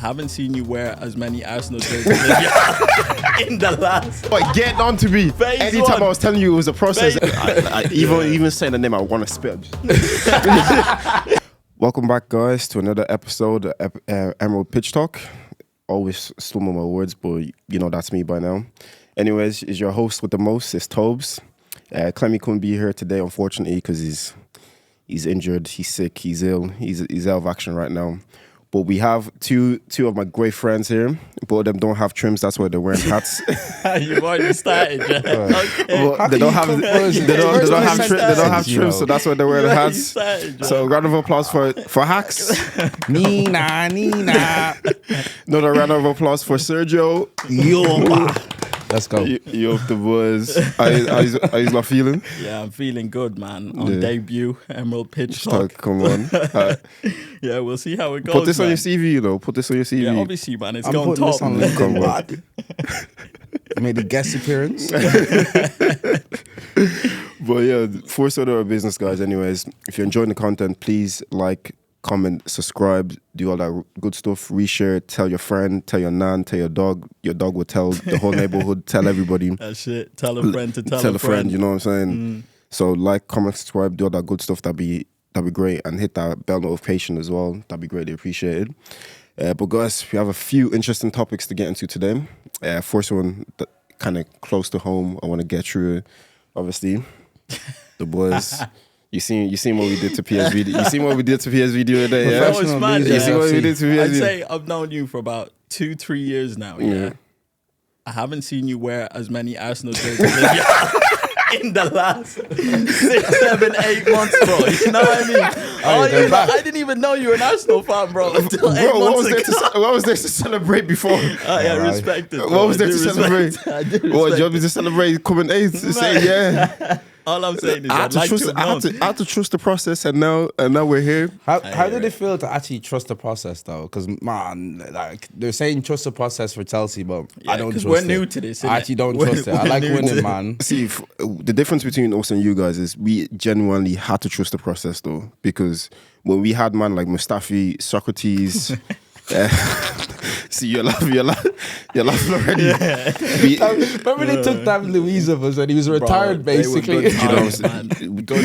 haven't seen you wear as many Arsenal jerseys as you in the last. But get on to me. Anytime I was telling you it was a process, even saying the name, I want to spit. Welcome back, guys, to another episode of Emerald Pitch Talk. Always stumble my words, but you know that's me by now. Anyways, is your host with the most, it's Tobes. Clemmy couldn't be here today, unfortunately, because he's injured, he's sick, he's ill, he's out of action right now. But we have two of my great friends here. Both of them don't have trims, that's why they're wearing hats. You've already started, yeah. Okay. Well, they don't have trims, so that's why they're wearing hats. So round of applause for Hacks. Nina. Another round of applause for Sergio. Yo. Let's go. You up the boys. How you not feeling? Yeah, I'm feeling good, man. On debut, Emerald Pitch Talk. Come on. Yeah, we'll see how it goes. Put this on your CV, you know. Put this on your CV. Yeah, obviously, man. It's I'm going putting top. this on LinkedIn, lad. Made a guest appearance. But yeah, first order of business, guys. Anyways, if you're enjoying the content, please like, comment, subscribe, do all that good stuff, reshare, tell your friend, tell your nan, tell your dog. Your dog will tell the whole neighborhood, tell everybody. That shit. Tell a friend to tell a friend. You know what I'm saying? So like, comment, subscribe, do all that good stuff. That'd be great. And hit that bell notification as well. That'd be greatly appreciated. But guys, we have a few interesting topics to get into today. First one, kind of close to home. I want to get through it. Obviously, the boys. You seen what we did to PSV? You seen what we did to PSV the other day? Yeah, that was mad. You see what we did to PSV? I'd say I've known you for about 2-3 years now. Yeah. I haven't seen you wear as many Arsenal jerseys as you in the last 6, 7, 8 months, bro. You know what I mean? I didn't even know you were an Arsenal fan, bro. Until 8 months ago. What was there to celebrate before? Respect it. What was there to celebrate? What, do you want me to celebrate coming 8th? Say yeah. All I'm saying is I had to trust the process, and now we're here. How did it feel to actually trust the process, though? Because man, like they're saying trust the process for Chelsea, but I don't trust it. We're new to this. I actually don't trust it. I like winning, man. See, the difference between us and you guys is we genuinely had to trust the process, though, because when we had man like Mustafi, Socrates. See, you're laughing already. Yeah. Remember they took that Louise of us and he was retired, basically.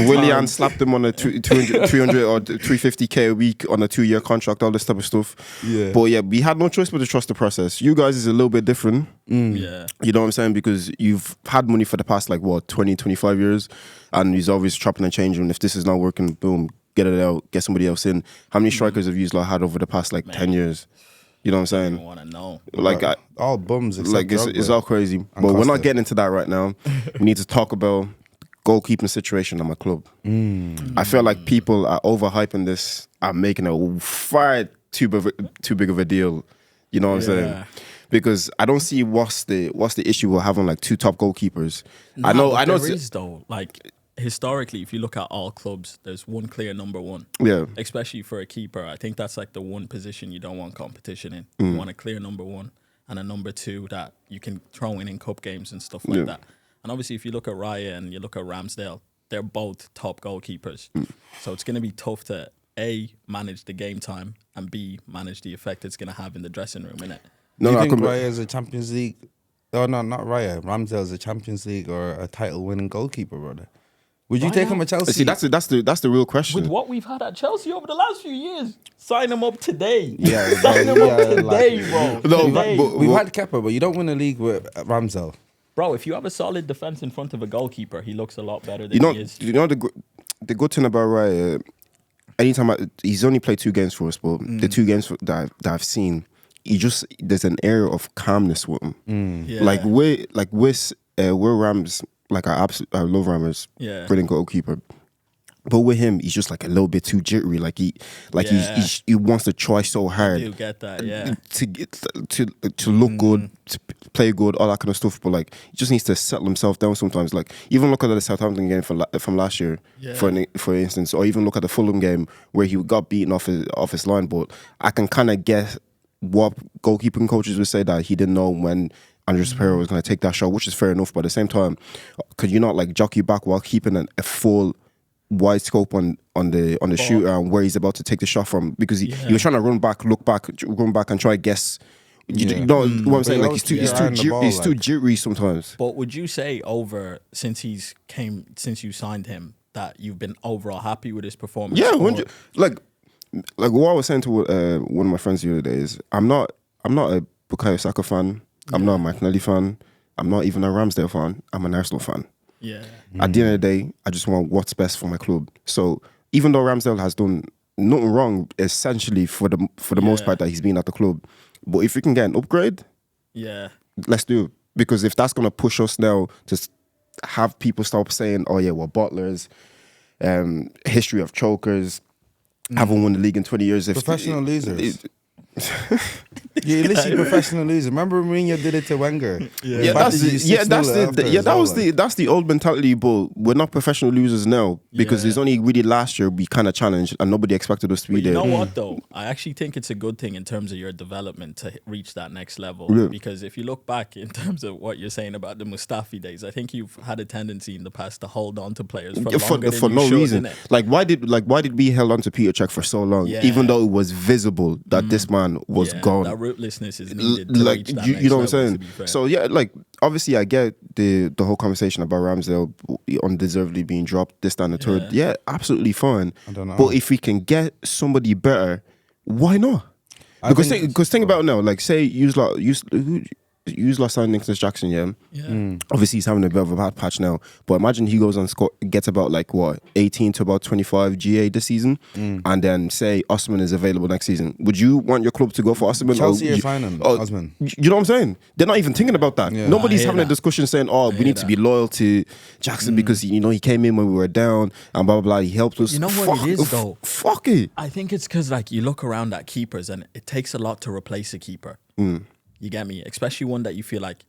Willian slapped him on a 300 or 350k a week on a 2-year contract, all this type of stuff. Yeah. But yeah, we had no choice but to trust the process. You guys is a little bit different. Yeah. You know what I'm saying? Because you've had money for the past 20, 25 years, and you're always chopping and changing. If this is not working, boom, get it out, get somebody else in. How many strikers have you had over the past 10 years? You know what I'm saying? I want to know. All bums. It's all crazy. But we're not getting into that right now. We need to talk about goalkeeping situation at my club. I feel like people are overhyping this, are making it far too big of a deal. You know what I'm saying? Because I don't see what's the issue with having 2 top goalkeepers. I know. There is though. Historically, if you look at all clubs, there's one clear number one. Yeah. Especially for a keeper. I think that's the one position you don't want competition in. You want a clear number one and a number 2 that you can throw in cup games and stuff like that. And obviously, if you look at Raya and you look at Ramsdale, they're both top goalkeepers. So it's going to be tough to A, manage the game time, and B, manage the effect it's going to have in the dressing room, innit? Do you think Raya is a Champions League? Oh, no, not Raya. Ramsdale is a Champions League or a title-winning goalkeeper, brother. Would you take him at Chelsea? See, that's the real question. With what we've had at Chelsea over the last few years, sign him up today. Yeah, sign him up today, bro. No, we've had Kepa, but you don't win a league with Ramsdale. Bro, if you have a solid defense in front of a goalkeeper, he looks a lot better than he is. You know the good thing about Raya, anytime he's only played 2 games for us, but the 2 games that I've seen, there's an air of calmness with him. Yeah. We're Rams. I love Ramos, brilliant goalkeeper. But with him, he's just a little bit too jittery. He wants to try so hard. I do get that, yeah. To look good, to play good, all that kind of stuff. But he just needs to settle himself down sometimes. Even look at the Southampton game from last year, for instance, or even look at the Fulham game where he got beaten off his line. But I can kind of guess what goalkeeping coaches would say, that he didn't know when Andres Pereira was going to take that shot, which is fair enough. But at the same time, could you not jockey back while keeping a full wide scope on the shooter and where he's about to take the shot from, because he was trying to run back and try to guess. You know what I'm saying? Like he's too jittery sometimes. But would you say since you signed him that you've been overall happy with his performance? Yeah, like what I was saying to one of my friends the other day is I'm not a Bukayo Saka fan. I'm not a Martinelli fan. I'm not even a Ramsdale fan. I'm an Arsenal fan. Yeah. At the end of the day, I just want what's best for my club. So even though Ramsdale has done nothing wrong, essentially for the most part that he's been at the club, but if we can get an upgrade, let's do it. Because if that's gonna push us now to have people stop saying, "Oh yeah, we're bottlers," history of chokers, haven't won the league in 20 years. Professional losers. You're literally professional loser. Remember Mourinho did it to Wenger? That's the old mentality. But we're not professional losers now, because it's only really last year we kind of challenged and nobody expected us to be there. You know what though? I actually think it's a good thing in terms of your development to reach that next level. Because if you look back in terms of what you're saying about the Mustafi days, I think you've had a tendency in the past to hold on to players for no reason. Innit? Like why did we hold on to Peter Cech for so long, even though it was visible that this man was gone? That rootlessness is needed to reach that next you know what I'm level, saying? So yeah, like obviously I get the whole conversation about Ramsdale undeservedly being dropped, this, that, and the third. Yeah, absolutely fine. I don't know. But if we can get somebody better, why not? Because think about it now, like say Usla signed Nicholas Jackson, obviously he's having a bit of a bad patch now, but imagine he goes and gets about 18 to about 25 GA this season, and then say Osman is available next season. Would you want your club to go for Osman? Chelsea are signing Osman. You know what I'm saying? They're not even thinking about that. Nobody's having a discussion saying, we need to be loyal to Jackson because he came in when we were down and blah blah blah. He helped us. You know what it is though? Fuck it. I think it's because you look around at keepers and it takes a lot to replace a keeper. You get me? Especially one that you feel like,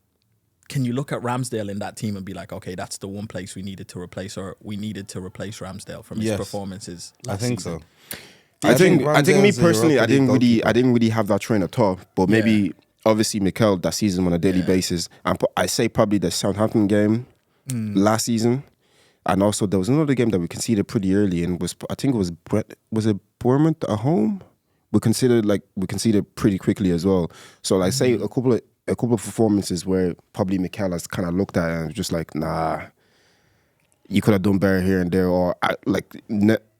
can you look at Ramsdale in that team and be like, okay, that's the one place we needed to replace, or we needed to replace Ramsdale from his performances last season? So. I think me personally, I didn't really have that train of thought, but maybe obviously Mikel that season on a daily basis, and I say probably the Southampton game last season, and also there was another game that we conceded pretty early, and was it Bournemouth at home? We conceded pretty quickly as well. So say a couple of performances where probably Mikel has kind of looked at it and just like, nah, you could have done better here and there, or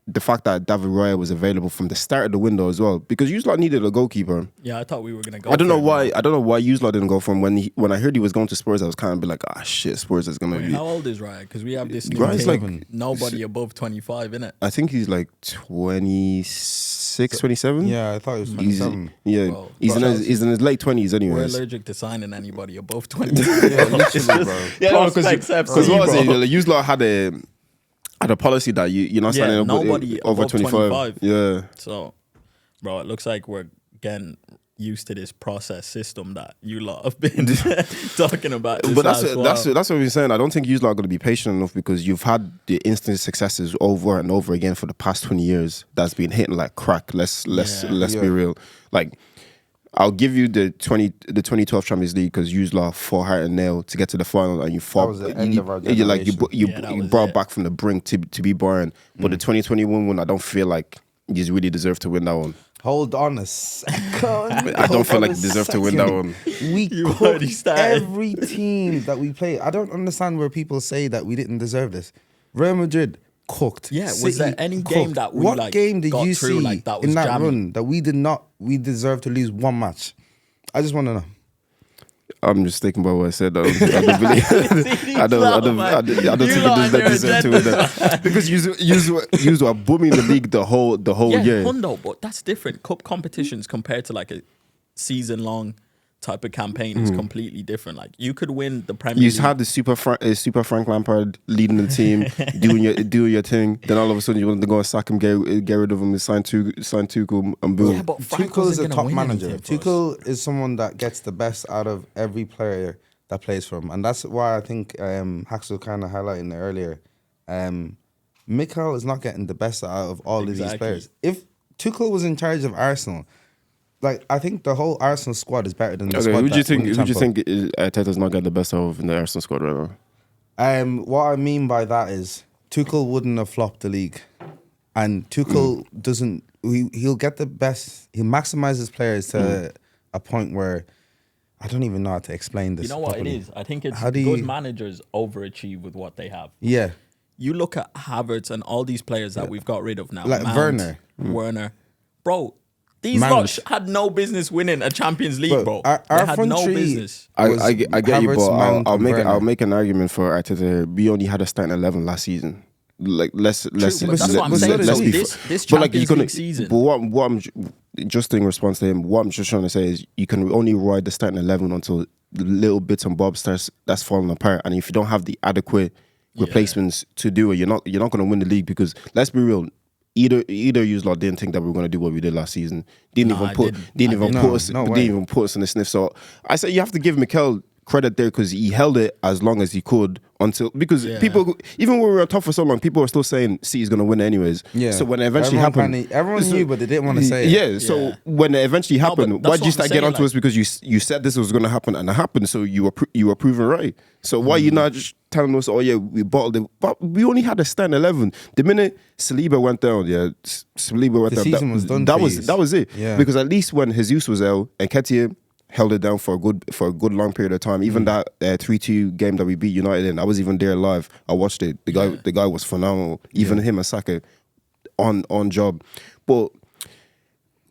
the fact that David Raya was available from the start of the window as well, because Usla needed a goalkeeper. Yeah, I thought we were gonna go. I don't know why Usla didn't go for him. When I heard he was going to Spurs, I was kind of like, shit, Spurs is gonna be. How old is Raya? Because we have this new Raya's team, nobody above 25, innit? I think he's like 26, 27. Yeah, I thought he was 27. He's in his late 20s anyways. We're allergic to signing anybody above 20. Yeah, literally, bro. Because what was it? Usla had a policy that you're not signing nobody over 25. Yeah. So, bro, it looks like we're getting used to this process system that you lot have been talking about. But that's what we're saying. I don't think you lot are going to be patient enough, because you've had the instant successes over and over again for the past 20 years. That's been hitting like crack. Let's be real. Like, I'll give you the 2012 Champions League, because you lot fought hard and nail to get to the final, and you fought. That was the end of our generation. You brought back from the brink to be Bayern. But the 2021 one, I don't feel like you really deserve to win that one. Hold on a second. I don't feel like you deserve to win that one. We cooked every team that we played. I don't understand where people say that we didn't deserve this. Real Madrid cooked. Yeah, City was there any game that we What game did you see that was in that jamming? run that we deserved to lose one match? I just want to know. I'm just thinking about what I said. I don't think they deserve to win that, because you were booming the league the whole year. Hundo, but that's different. Cup competitions compared to like a season-long type of campaign is completely different. Like, you could win the Premier League. You had the super Frank Lampard leading the team, doing your thing. Then all of a sudden you wanted to go and sack him, get rid of him, sign Tuchel, and boom. Yeah, but Tuchel is a top manager. Tuchel is someone that gets the best out of every player that plays for him, and that's why I think Haxel kind of highlighting it earlier. Mikel is not getting the best out of all of these players. If Tuchel was in charge of Arsenal, like, I think the whole Arsenal squad is better than the squad. Who do you think Arteta's not getting the best of in the Arsenal squad right now? What I mean by that is Tuchel wouldn't have flopped the league, and Tuchel doesn't. He'll get the best. He'll maximize his players to a point where I don't even know how to explain this. You know what properly. it is? I think it's good managers overachieve with what they have. Yeah. You look at Havertz and all these players that we've got rid of now. Like Mount, Werner. Bro, these lot had no business winning a Champions League, bro. Our they had no business. I get you, Havertz, but Mount, I'll make an argument for Arteta. We only had a starting 11 last season. Like let's that's what I'm saying. So this Champions League season. But what I'm just in response to him, what I'm just trying to say is you can only ride the starting 11 until the little bits and bobs that's falling apart, and if you don't have the adequate replacements to do it, you're not going to win the league. Because let's be real, either you lot didn't think that we were going to do what we did last season. Didn't even put us in the sniff. So I say you have to give Mikel credit there because he held it as long as he could because people, even when we were tough for so long, people were still saying City's going to win anyways. Yeah. So when it eventually happened, everyone knew, but they didn't want to say it. Yeah. So when it eventually happened, why did you start getting onto us? Because you said this was going to happen and it happened. So you were proven right. So why are you not just telling us, oh yeah, we bottled it? But we only had a stand 11. The minute Saliba went down, the season was done. That was it. Yeah. Because at least when Jesus was out and Ketia held it down for a good long period of time. Even that 3-2 game that we beat United in, I was even there live. I watched it. The guy was phenomenal. Even him and Saka on job. But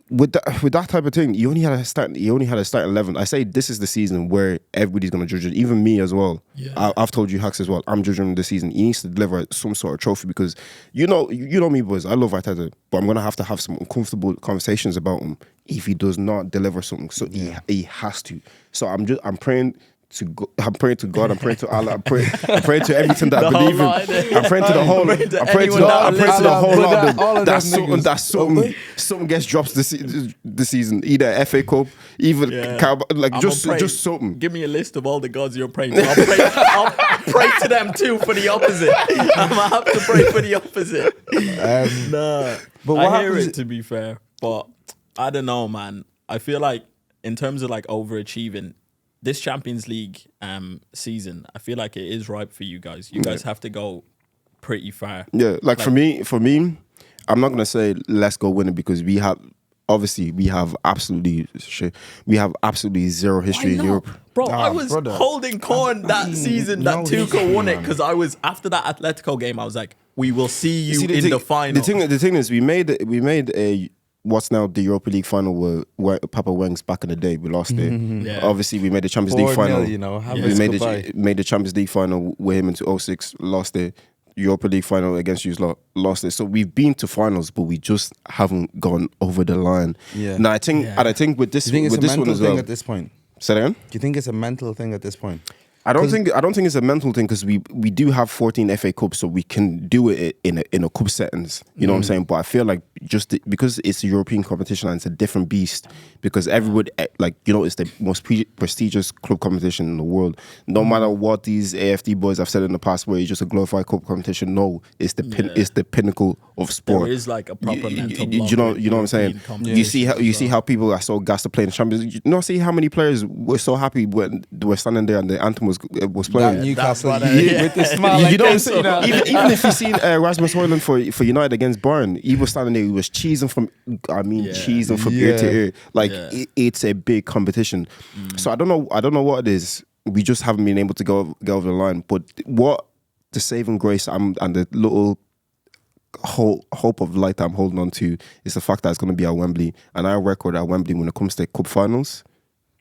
with that type of thing, you only had a start 11. I say this is the season where everybody's gonna judge it. Even me as well. Yeah. I've told you Hacks as well. I'm judging him this season. He needs to deliver some sort of trophy because you know me, boys. I love Arteta, but I'm gonna have to have some uncomfortable conversations about him if he does not deliver something. So he has to. So I'm praying to God. I'm praying to God. I'm praying to Allah. I'm praying to everything that I believe in. I'm praying to the whole. I'm praying to the whole lot. That's something gets dropped this season. Either FA Cup, even just something. Give me a list of all the gods you're praying to. I'll pray to them too for the opposite. I'm gonna have to pray for the opposite. But I hear it, to be fair, but I don't know, man. I feel like in terms of like overachieving, this Champions League season, I feel like it is ripe for you guys. You guys have to go pretty far. Yeah, like for me, I'm not gonna say let's go win it because we have absolutely zero history in Europe. Bro, I was holding corn that season that Tuchel won it because I was after that Atletico game. I was like, we will see you in the final. The thing is, we made a. What's now the Europa League final where Papa Weng's back in the day. We lost it. Yeah. Obviously, we made the Champions League final. We made the Champions League final with him in 2006, lost it. Europa League final against you, lost it. So we've been to finals, but we just haven't gone over the line. Yeah. Now I think with this, with this one as well. At this point, say that again? Do you think it's a mental thing at this point? I don't think it's a mental thing because we do have 14 FA Cups, so we can do it in a cup settings. You know what I'm saying? But I feel like because it's a European competition and it's a different beast, because everybody it's the most prestigious club competition in the world. No matter what these AFD boys have said in the past, where it's just a glorified cup competition. No, it's the pinnacle of sport. There is like a proper mental. You know what I'm saying? You see how people are so gassed to play in the Champions League. You know, see how many players were so happy when they were standing there and the anthem was playing. Newcastle with the smile. You know what I'm saying? Even if you seen Rasmus Højlund for United against Bayern, he was standing there. He was cheesing from ear to ear. Like it's a big competition. So I don't know what it is. We just haven't been able to go over the line. But what the saving grace and the little hope of light that I'm holding on to is the fact that it's going to be at Wembley, and our record at Wembley when it comes to cup finals,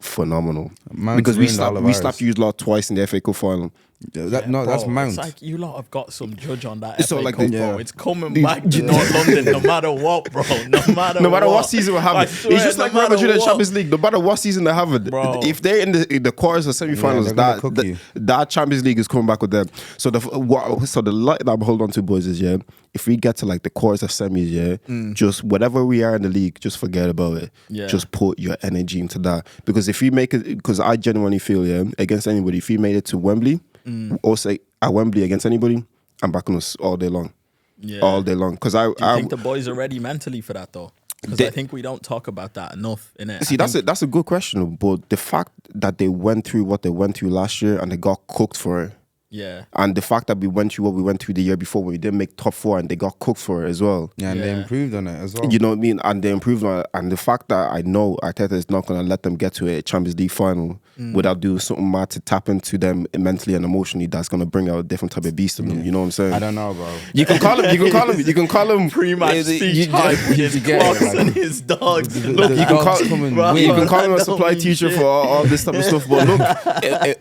phenomenal. Because we slapped you lot twice in the FA Cup final. That's Mount. It's like you lot have got some judge on that. So FA Cup, bro. It's coming back to North London, no matter what, bro. No matter what season we're having. It's just like Real Madrid and Champions League. No matter what season they're having, if they're in the quarters or semi-finals, that Champions League is coming back with them. So the light that I'm holding on to, boys, is if we get to like the quarters or semis, just whatever we are in the league, just forget about it. Yeah. Just put your energy into that. Because if you make it, because I genuinely feel against anybody, if you made it to Wembley. Or say at Wembley against anybody, I'm backing us all day long. Yeah. All day long. Because I think the boys are ready mentally for that though. Because I think we don't talk about that enough, innit? See, that's a good question. But the fact that they went through what they went through last year and they got cooked for it, Yeah. And the fact that we went through what we went through the year before, when we didn't make top 4 and they got cooked for it as well. Yeah, and they improved on it as well. You know what I mean? And they improved on it. And the fact that I know Arteta is not going to let them get to a Champions League final without doing something mad to tap into them mentally and emotionally, that's going to bring out a different type of beast in them. You know what I'm saying? I don't know, bro. You can call him Pre-match speech hype with his clocks and his dogs. Look, you can call him a supply teacher for all this type of stuff, but look,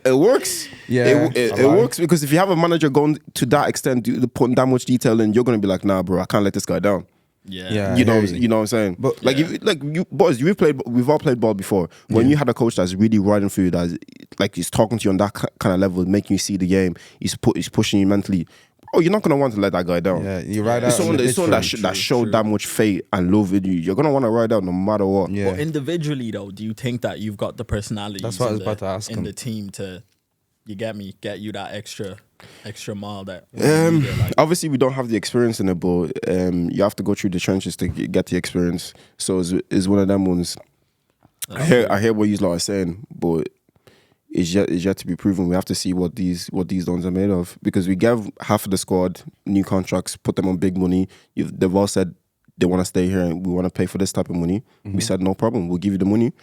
it works. Yeah, it works, because if you have a manager going to that extent, putting that much detail in, you're going to be like, nah, bro, I can't let this guy down. Yeah. You know what I'm saying? But you boys, we've all played ball before. When you had a coach that's really riding for you, that's like he's talking to you on that kind of level, making you see the game, he's pushing you mentally. Oh, you're not gonna want to let that guy down. Yeah, you ride out. Someone that showed that much faith and love in you, you're gonna want to ride out no matter what. Yeah. But individually though, do you think that you've got the personality? That's what I was about to ask in him. the team to, you get me, get you that extra mile that. Obviously, we don't have the experience in it, but you have to go through the trenches to get the experience. So it's one of them ones. I hear what you lot are saying, but it's yet to be proven. We have to see what these dons are made of, because we gave half of the squad new contracts, put them on big money. They've all said they want to stay here and we want to pay for this type of money. We said no problem, we'll give you the money.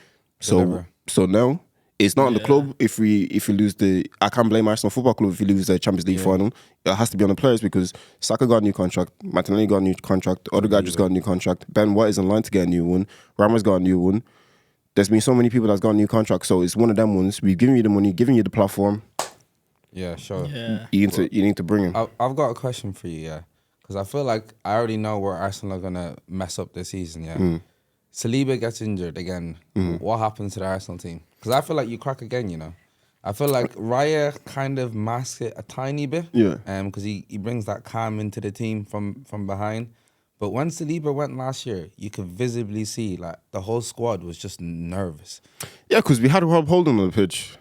So now it's not on the club if we lose I can't blame Arsenal Football Club if we lose the Champions League final. It has to be on the players, because Saka got a new contract, Martinelli got a new contract, other guy just got a new contract, Ben White is in line to get a new one, Ramos got a new one. There's been so many people that's got a new contract, so it's one of them ones. We've given you the money, giving you the platform. Yeah, sure. Yeah. You need to bring him. I've got a question for you, because I feel like I already know where Arsenal are gonna mess up this season. Saliba gets injured again. What happens to the Arsenal team? Because I feel like you crack again. I feel like Raya kind of masks it a tiny bit. Yeah. Because he brings that calm into the team from behind. But when Saliba went last year, you could visibly see like the whole squad was just nervous. Yeah, because we had Rob Holding on the pitch.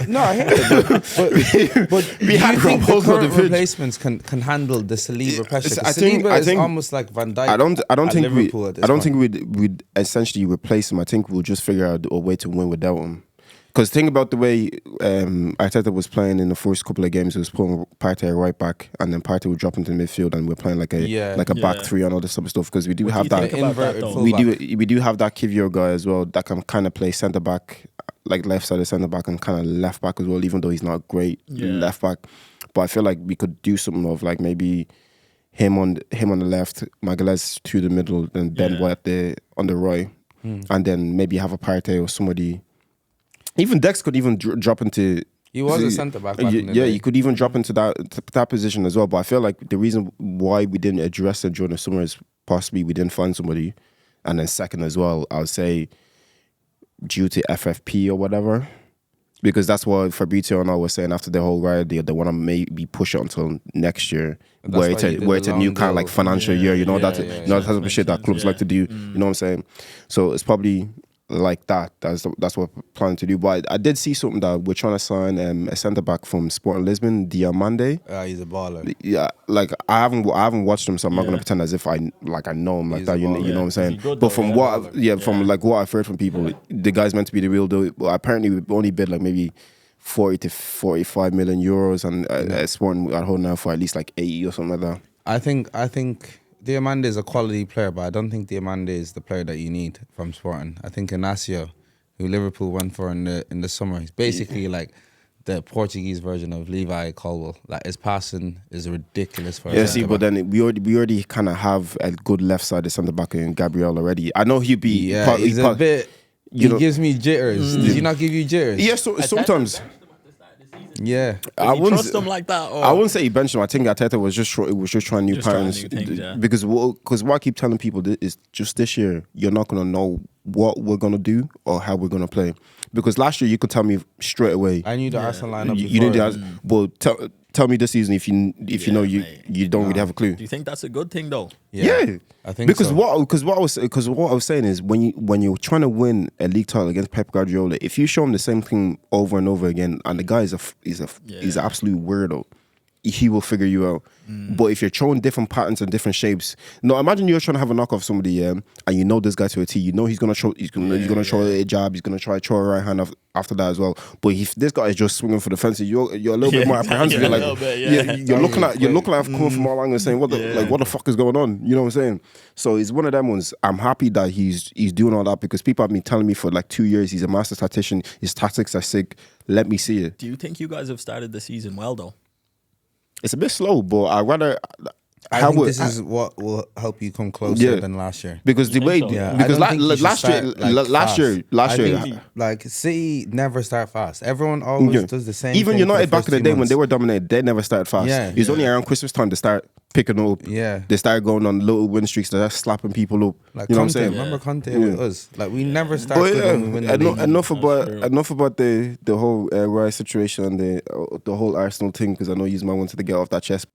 No, I hear it. But we had Rob Holding on the pitch. Replacements can handle the Saliba pressure. I think Saliba is almost like Van Dijk. I don't think Liverpool we'd essentially replace him. I think we'll just figure out a way to win without him. Because think about the way Arteta was playing in the first couple of games. He was putting Partey right back, and then Partey would drop into the midfield, and we're playing like a back three and all this type of stuff. Because we do have that. We do have that Kivior guy as well that can kind of play centre back, like left side of centre back, and kind of left back as well. Even though he's not great left back, but I feel like we could do something of like maybe him on the left, Magalhaes to the middle, and Ben White on the right, and then maybe have a Partey or somebody. Even Dex could even drop into. He was a centre back. Back in the day. You could even drop into that position as well. But I feel like the reason why we didn't address it during the summer is possibly we didn't find somebody, and then second as well, I would say due to FFP or whatever, because that's what Fabrizio and I were saying after the whole Raya deal. They want to maybe push it until next year, where it's a new kind of like financial year. You know that type of shit that clubs like to do. You know what I'm saying? So it's probably like that. That's what we're planning to do. But I did see something that we're trying to sign a centre back from Sporting Lisbon, Diamande. He's a baller. Yeah, like I haven't watched him, so I'm not gonna pretend as if I know him like He's that. You know what I'm saying? But from what I've heard from people, the guy's meant to be the real deal. Well, apparently we only bid like maybe 40 to 45 million euros, and Sporting are holding out for at least like 80 or something like that. I think Diamande is a quality player, but I don't think Diamande is the player that you need from Sporting. I think Inacio, who Liverpool went for in the summer, he's basically like the Portuguese version of Levi Colwill. Like his passing is ridiculous for but then we already kind of have a good left side centre back in Gabriel already. I know he'd be he's a bit. He gives me jitters. Does he not give you jitters? Yeah, sometimes. Yeah, I wouldn't trust him like that. Or? I wouldn't say he benched him. I think Arteta was just trying new patterns. Because what I keep telling people is just this year you're not gonna know what we're gonna do or how we're gonna play. Because last year you could tell me straight away. I knew the Arsenal lineup. You knew the but tell me this season if you know you don't really have a clue. Do you think that's a good thing though? Yeah. I think because so. what I was saying is when you're trying to win a league title against Pep Guardiola, if you show him the same thing over and over again, and the guy is an absolute weirdo, he will figure you out. But if you're throwing different patterns and different shapes, no, imagine you're trying to have a knock off somebody, and you know this guy to a T. You know he's gonna throw a jab. He's gonna try throw a right hand after that as well. But if this guy is just swinging for the fences, you're a little bit more apprehensive. You're like, you're looking at coming from all angles, saying what the fuck is going on? You know what I'm saying? So it's one of them ones. I'm happy that he's doing all that because people have been telling me for like 2 years he's a master tactician. His tactics are sick. Let me see it. Do you think you guys have started the season well though? It's a bit slow, but I think this is what will help you come closer than last year. Because the way, because last year, like City never start fast. Everyone always does the same. Even thing United back in the day when they were dominated, they never started fast. Yeah, it's only around Christmas time they start picking up. Yeah, they started going on little win streaks. They start slapping people up. Like you know Conte, what I'm saying? Remember Conte with us? Like we never started when we win the league. Enough about the whole Raya situation and the whole Arsenal thing because I know you might wanted to get off that chest.